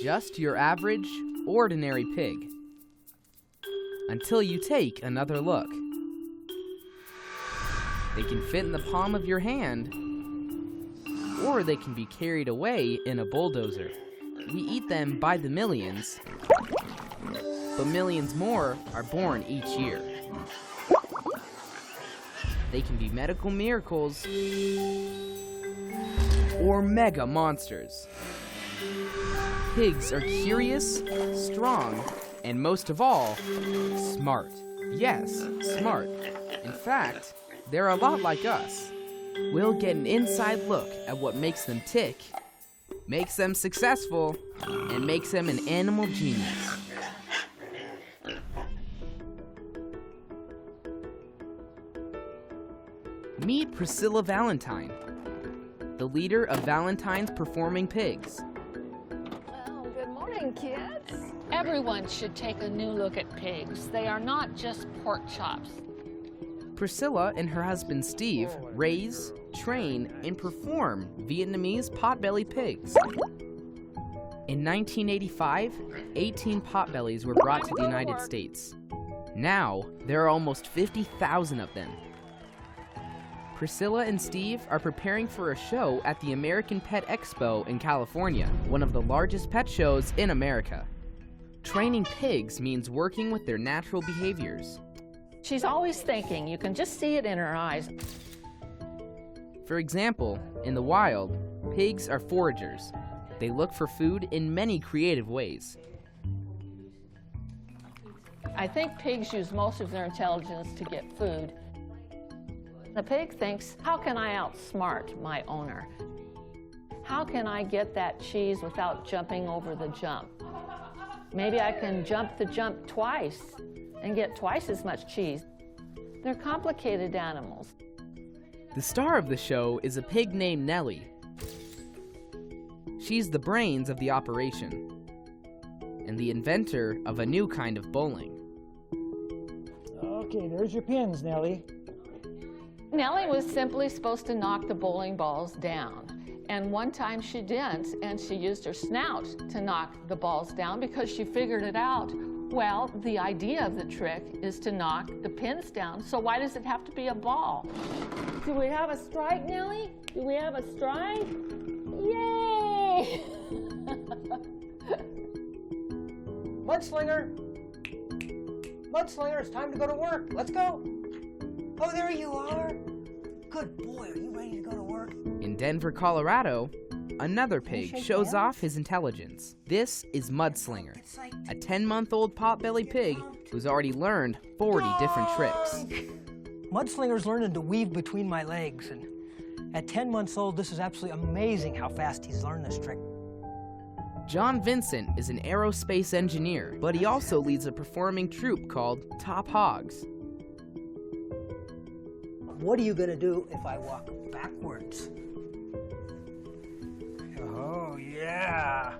just your average, ordinary pig. Until you take another look. They can fit in the palm of your hand, or they can be carried away in a bulldozer. We eat them by the millions, but millions more are born each year. They can be medical miracles or mega monsters. Pigs are curious, strong, and most of all, smart. Yes, smart. In fact, they're a lot like us. We'll get an inside look at what makes them tick, makes them successful, and makes them an animal genius. Meet Priscilla Valentine, the leader of Valentine's Performing Pigs. Well, good morning, kids. Everyone should take a new look at pigs. They are not just pork chops. Priscilla and her husband Steve raise, train, and perform Vietnamese potbelly pigs. In 1985, 18 potbellies were brought to the United States. Now, there are almost 50,000 of them. Priscilla and Steve are preparing for a show at the American Pet Expo in California, one of the largest pet shows in America. Training pigs means working with their natural behaviors. She's always thinking. You can just see it in her eyes. For example, in the wild, pigs are foragers. They look for food in many creative ways. I think pigs use most of their intelligence to get food. The pig thinks, how can I outsmart my owner? How can I get that cheese without jumping over the jump? Maybe I can jump the jump twice and get twice as much cheese. They're complicated animals. The star of the show is a pig named Nellie. She's the brains of the operation and the inventor of a new kind of bowling. Okay, there's your pins, Nellie. Nellie was simply supposed to knock the bowling balls down. And one time she didn't, and she used her snout to knock the balls down because she figured it out. Well, the idea of the trick is to knock the pins down, so why does it have to be a ball? Do we have a strike, Nellie? Do we have a strike? Yay! Mudslinger! Mudslinger, it's time to go to work. Let's go. Oh, there you are. Good boy, are you ready to go to work? In Denver, Colorado, another pig shows off his intelligence. This is Mudslinger, a 10-month-old potbelly pig who's already learned 40 different tricks. Mudslinger's learning to weave between my legs, and at 10 months old, this is absolutely amazing how fast he's learned this trick. John Vincent is an aerospace engineer, but he also leads a performing troupe called Top Hogs. What are you going to do if I walk backwards? Oh, yeah.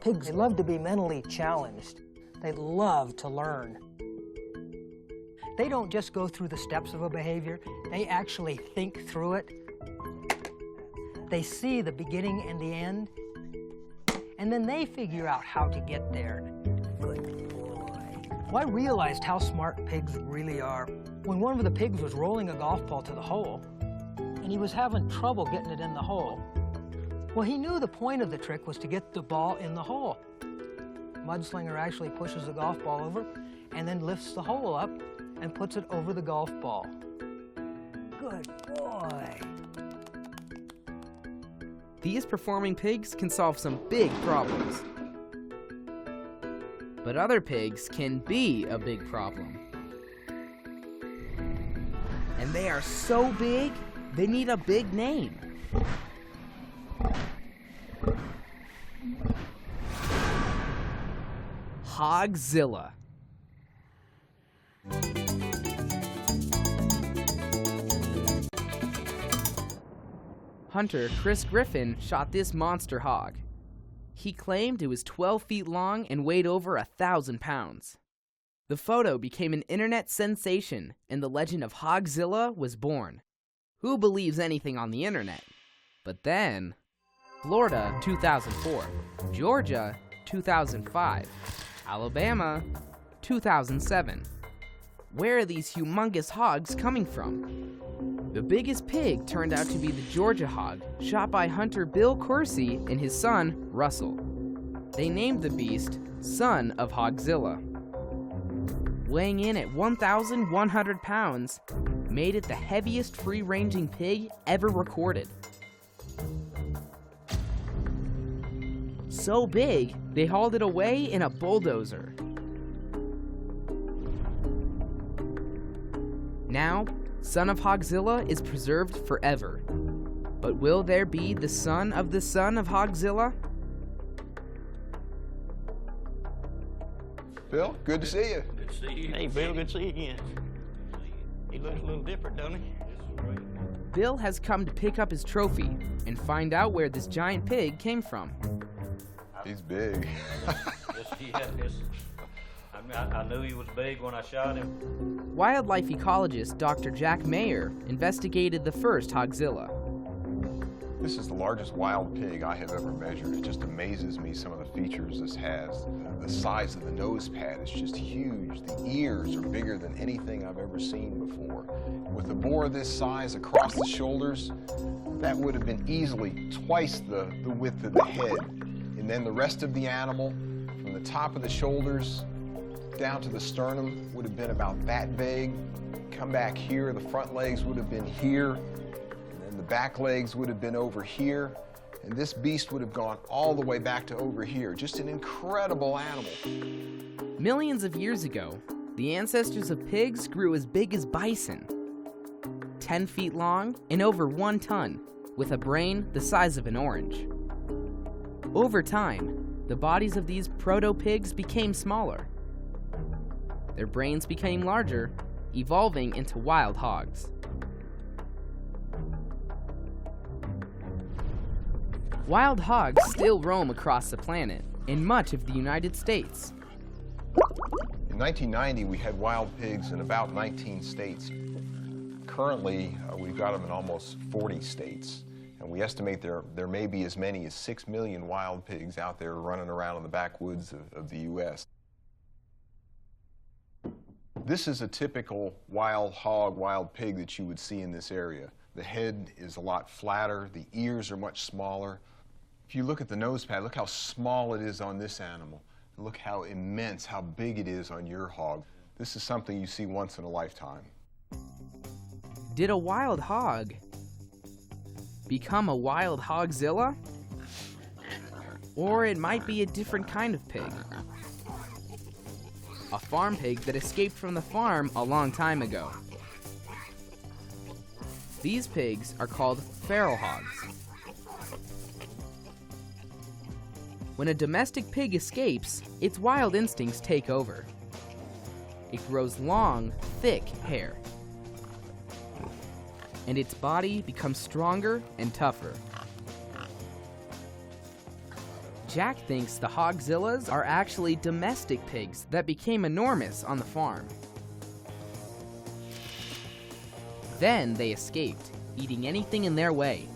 Pigs love to be mentally challenged. They love to learn. They don't just go through the steps of a behavior, they actually think through it. They see the beginning and the end, and then they figure out how to get there. Good boy. Well, I realized how smart pigs really are when one of the pigs was rolling a golf ball to the hole, and he was having trouble getting it in the hole. Well, he knew the point of the trick was to get the ball in the hole. Mudslinger actually pushes the golf ball over and then lifts the hole up and puts it over the golf ball. Good boy. These performing pigs can solve some big problems. But other pigs can be a big problem. And they are so big, they need a big name. Hogzilla. Hunter Chris Griffin shot this monster hog. He claimed it was 12 feet long and weighed over 1,000 pounds. The photo became an internet sensation, and the legend of Hogzilla was born. Who believes anything on the internet? But then... Florida, 2004. Georgia, 2005. Alabama, 2007. Where are these humongous hogs coming from? The biggest pig turned out to be the Georgia hog, shot by hunter Bill Coursey and his son, Russell. They named the beast Son of Hogzilla. Weighing in at 1,100 pounds, made it the heaviest free-ranging pig ever recorded. So big, they hauled it away in a bulldozer. Now, Son of Hogzilla is preserved forever. But will there be the son of Hogzilla? Bill, good to see you. Good to see you. Hey, Bill, good to see you again. He looks a little different, don't he? Bill has come to pick up his trophy and find out where this giant pig came from. He's big. I knew he was big when I shot him. Wildlife ecologist Dr. Jack Mayer investigated the first Hogzilla. This is the largest wild pig I have ever measured. It just amazes me some of the features this has. The size of the nose pad is just huge. The ears are bigger than anything I've ever seen before. With a boar this size across the shoulders, that would have been easily twice the width of the head. And then the rest of the animal, from the top of the shoulders down to the sternum, would have been about that big. Come back here, the front legs would have been here, and then the back legs would have been over here, and this beast would have gone all the way back to over here. Just an incredible animal. Millions of years ago, the ancestors of pigs grew as big as bison, 10 feet long and over 1 ton, with a brain the size of an orange. Over time, the bodies of these proto-pigs became smaller. Their brains became larger, evolving into wild hogs. Wild hogs still roam across the planet, in much of the United States. In 1990, we had wild pigs in about 19 states. Currently, we've got them in almost 40 states. And we estimate there may be as many as 6 million wild pigs out there running around in the backwoods of the U.S. This is a typical wild hog, wild pig that you would see in this area. The head is a lot flatter, the ears are much smaller. If you look at the nose pad, look how small it is on this animal. Look how immense, how big it is on your hog. This is something you see once in a lifetime. Did a wild hog become a wild hogzilla? Or it might be a different kind of pig. A farm pig that escaped from the farm a long time ago. These pigs are called feral hogs. When a domestic pig escapes, its wild instincts take over. It grows long, thick hair, and its body becomes stronger and tougher. Jack thinks the hogzillas are actually domestic pigs that became enormous on the farm. Then they escaped, eating anything in their way,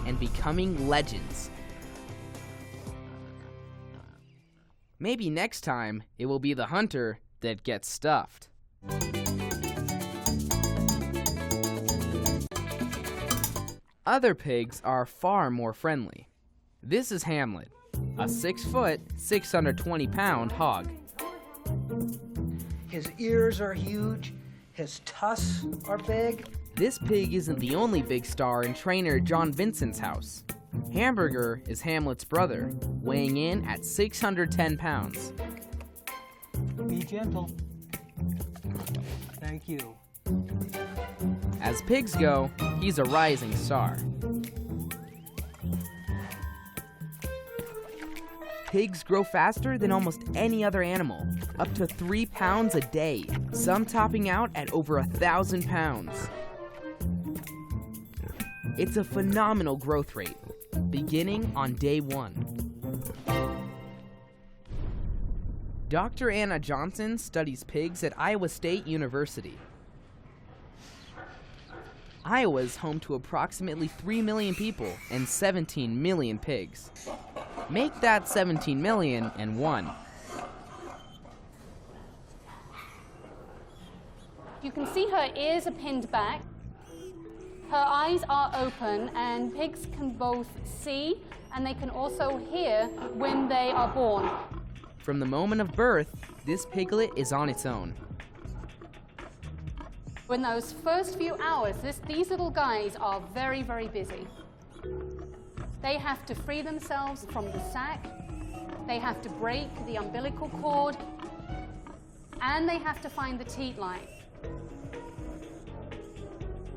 and becoming legends. Maybe next time it will be the hunter that gets stuffed. Other pigs are far more friendly. This is Hamlet, a 6-foot, 620-pound hog. His ears are huge, his tusks are big. This pig isn't the only big star in trainer John Vincent's house. Hamburger is Hamlet's brother, weighing in at 610 pounds. Be gentle. Thank you. As pigs go, he's a rising star. Pigs grow faster than almost any other animal, up to 3 pounds a day, some topping out at over 1,000 pounds. It's a phenomenal growth rate, beginning on day 1. Dr. Anna Johnson studies pigs at Iowa State University. Iowa is home to approximately 3 million people and 17 million pigs. Make that 17 million and 1. You can see her ears are pinned back. Her eyes are open, and pigs can both see and they can also hear when they are born. From the moment of birth, this piglet is on its own. In those first few hours, these little guys are very, very busy. They have to free themselves from the sack, they have to break the umbilical cord, and they have to find the teat line.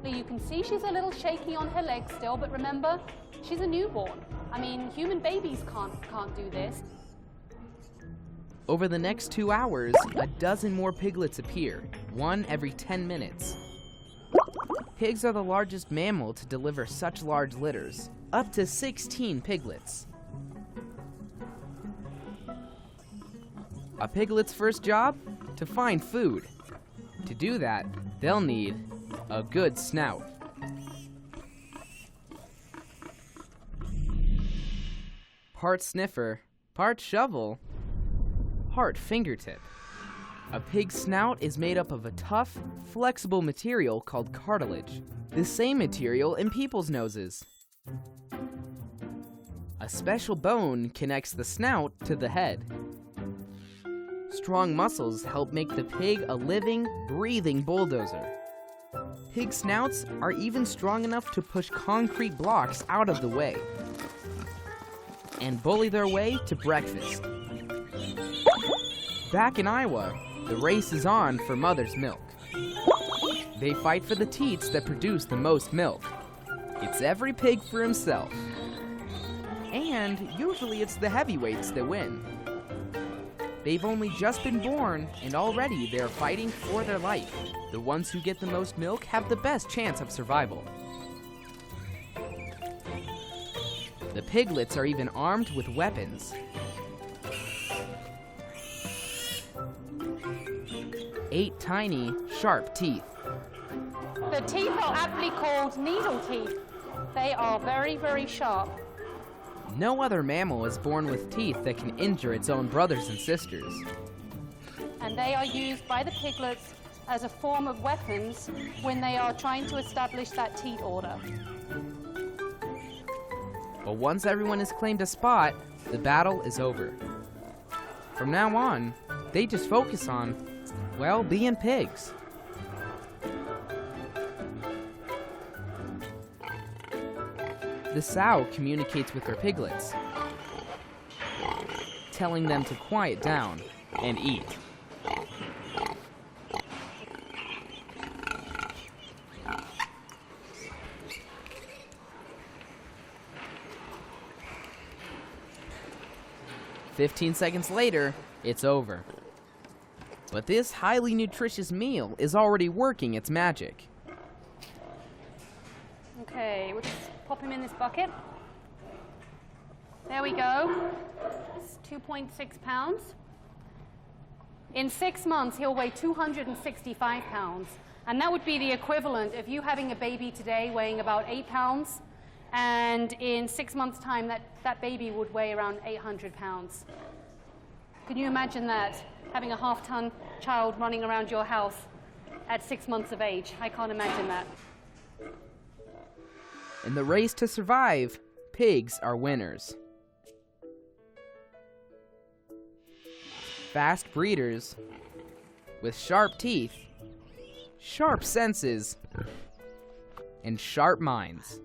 You can see she's a little shaky on her legs still, but remember, she's a newborn. I mean, human babies can't do this. Over the next 2 hours, a dozen more piglets appear, 1 every 10 minutes. Pigs are the largest mammal to deliver such large litters, up to 16 piglets. A piglet's first job? To find food. To do that, they'll need a good snout. Part sniffer, part shovel, part fingertip. A pig's snout is made up of a tough, flexible material called cartilage, the same material in people's noses. A special bone connects the snout to the head. Strong muscles help make the pig a living, breathing bulldozer. Pig snouts are even strong enough to push concrete blocks out of the way and bully their way to breakfast. Back in Iowa, the race is on for mother's milk. They fight for the teats that produce the most milk. It's every pig for himself. And usually it's the heavyweights that win. They've only just been born, and already they're fighting for their life. The ones who get the most milk have the best chance of survival. The piglets are even armed with weapons. 8 tiny, sharp teeth. The teeth are aptly called needle teeth. They are very, very sharp. No other mammal is born with teeth that can injure its own brothers and sisters. And they are used by the piglets as a form of weapons when they are trying to establish that teat order. But once everyone has claimed a spot, the battle is over. From now on, they just focus on, well, being pigs. The sow communicates with her piglets, telling them to quiet down and eat. "15 seconds later, it's over. But this highly nutritious meal is already working its magic. Okay, we'll just pop him in this bucket. There we go. It's 2.6 pounds. In 6 months, he'll weigh 265 pounds. And that would be the equivalent of you having a baby today weighing about 8 pounds. And in 6 months' time, that baby would weigh around 800 pounds. Can you imagine that? Having a half-ton child running around your house at 6 months of age. I can't imagine that. In the race to survive, pigs are winners. Fast breeders with sharp teeth, sharp senses, and sharp minds.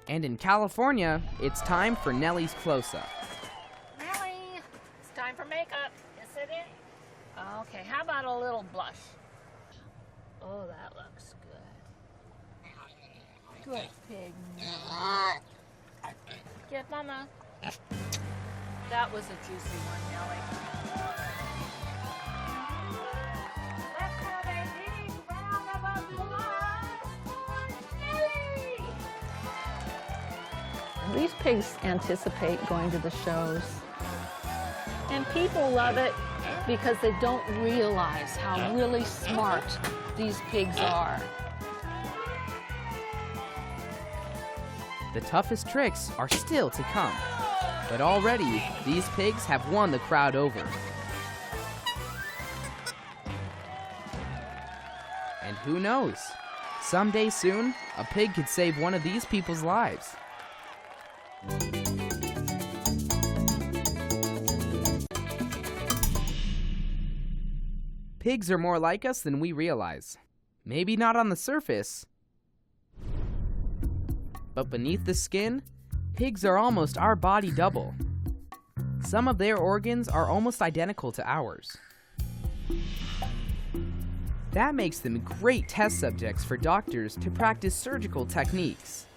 And in California, it's time for Nellie's close-up. Nellie, it's time for makeup. Yes, it is. Okay, how about a little blush? Oh, that looks good. Good pig. Give Mama. That was a juicy one, Nellie. Let's have a big round of applause for Nellie! These pigs anticipate going to the shows. And people love it. because they don't realize how really smart these pigs are. The toughest tricks are still to come, but already these pigs have won the crowd over. And who knows? Someday soon, a pig could save one of these people's lives. Pigs are more like us than we realize. Maybe not on the surface, but beneath the skin, pigs are almost our body double. Some of their organs are almost identical to ours. That makes them great test subjects for doctors to practice surgical techniques.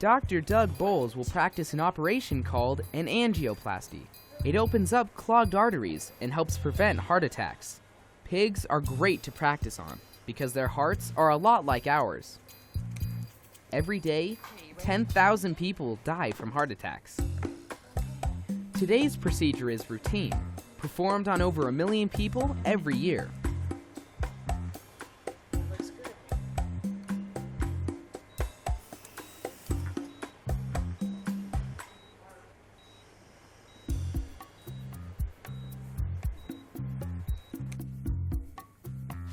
Dr. Doug Bowles will practice an operation called an angioplasty. It opens up clogged arteries and helps prevent heart attacks. Pigs are great to practice on because their hearts are a lot like ours. Every day, 10,000 people die from heart attacks. Today's procedure is routine, performed on over 1 million people every year.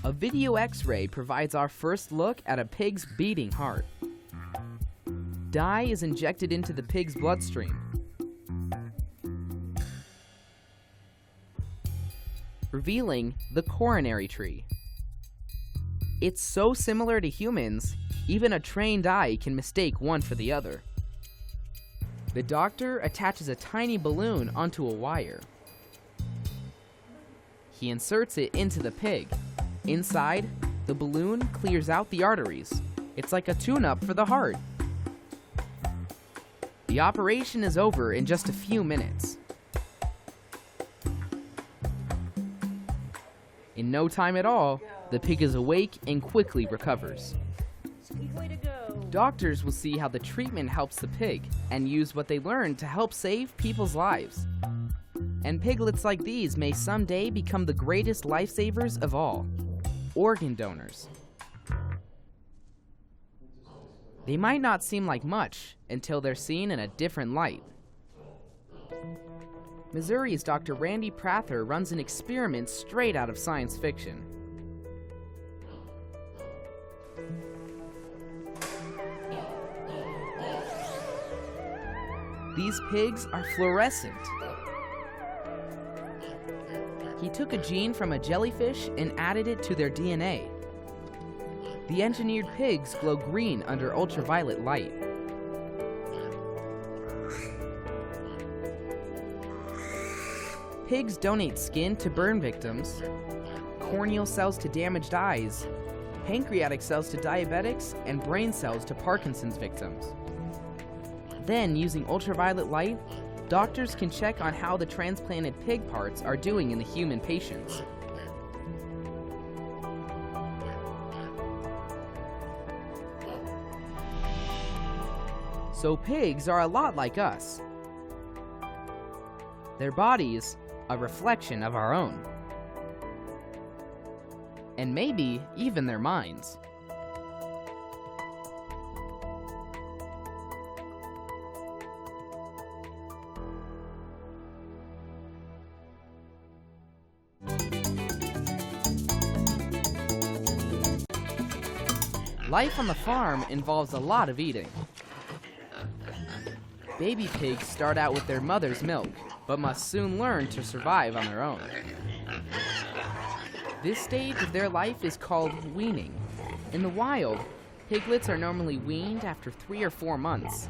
A video X-ray provides our first look at a pig's beating heart. Dye is injected into the pig's bloodstream, revealing the coronary tree. It's so similar to humans, even a trained eye can mistake one for the other. The doctor attaches a tiny balloon onto a wire. He inserts it into the pig. Inside, the balloon clears out the arteries. It's like a tune-up for the heart. The operation is over in just a few minutes. In no time at all, the pig is awake and quickly recovers. Doctors will see how the treatment helps the pig and use what they learned to help save people's lives. And piglets like these may someday become the greatest lifesavers of all, organ donors. They might not seem like much until they're seen in a different light. Missouri's Dr. Randy Prather runs an experiment straight out of science fiction. These pigs are fluorescent. He took a gene from a jellyfish and added it to their DNA. The engineered pigs glow green under ultraviolet light. Pigs donate skin to burn victims, corneal cells to damaged eyes, pancreatic cells to diabetics, and brain cells to Parkinson's victims. Then, using ultraviolet light, doctors can check on how the transplanted pig parts are doing in the human patients. So pigs are a lot like us. Their bodies, a reflection of our own. And maybe even their minds. Life on the farm involves a lot of eating. Baby pigs start out with their mother's milk, but must soon learn to survive on their own. This stage of their life is called weaning. In the wild, piglets are normally weaned after 3 or 4 months.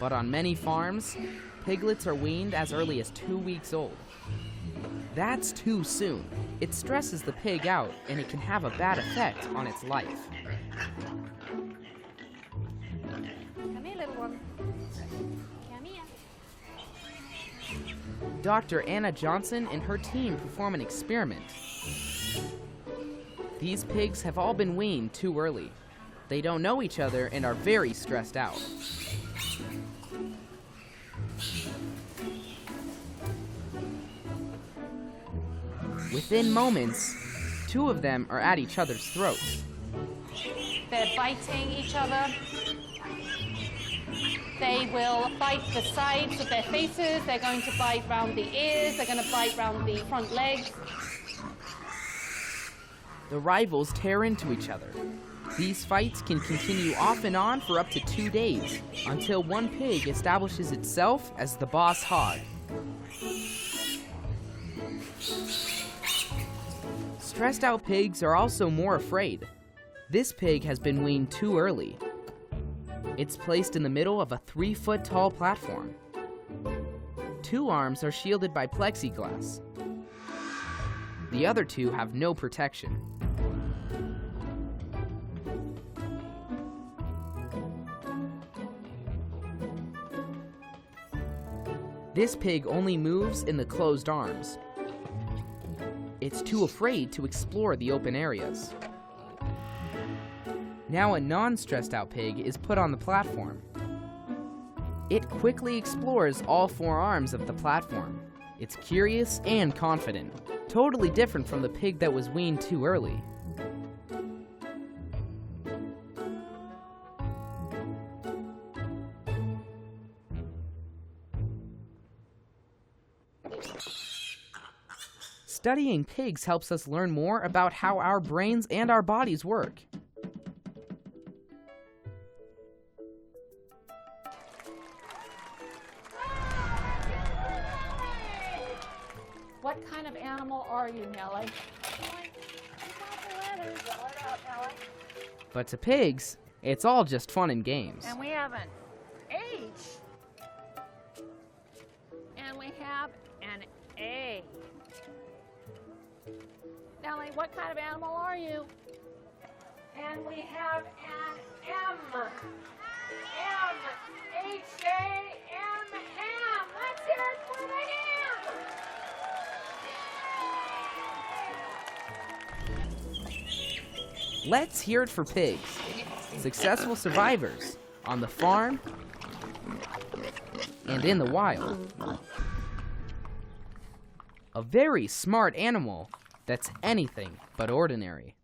But on many farms, piglets are weaned as early as 2 weeks old. That's too soon. It stresses the pig out, and it can have a bad effect on its life. Come here, little one. Come here. Dr. Anna Johnson and her team perform an experiment. These pigs have all been weaned too early. They don't know each other and are very stressed out. Within moments, two of them are at each other's throats. They're biting each other. They will bite the sides of their faces. They're going to bite round the ears. They're going to bite round the front legs. The rivals tear into each other. These fights can continue off and on for up to 2 days, until one pig establishes itself as the boss hog. Stressed out pigs are also more afraid. This pig has been weaned too early. It's placed in the middle of a 3-foot tall platform. 2 arms are shielded by plexiglass. The other 2 have no protection. This pig only moves in the closed arms. It's too afraid to explore the open areas. Now a non-stressed out pig is put on the platform. It quickly explores all 4 arms of the platform. It's curious and confident, totally different from the pig that was weaned too early. Studying pigs helps us learn more about how our brains and our bodies work. What kind of animal are you, Nellie? But to pigs, it's all just fun and games. And we have an H. And we have an A. Nellie, what kind of animal are you? And we have an M. M. H-A-M. M. Let's hear it for the M. Let's hear it for pigs, successful survivors on the farm and in the wild. A very smart animal that's anything but ordinary.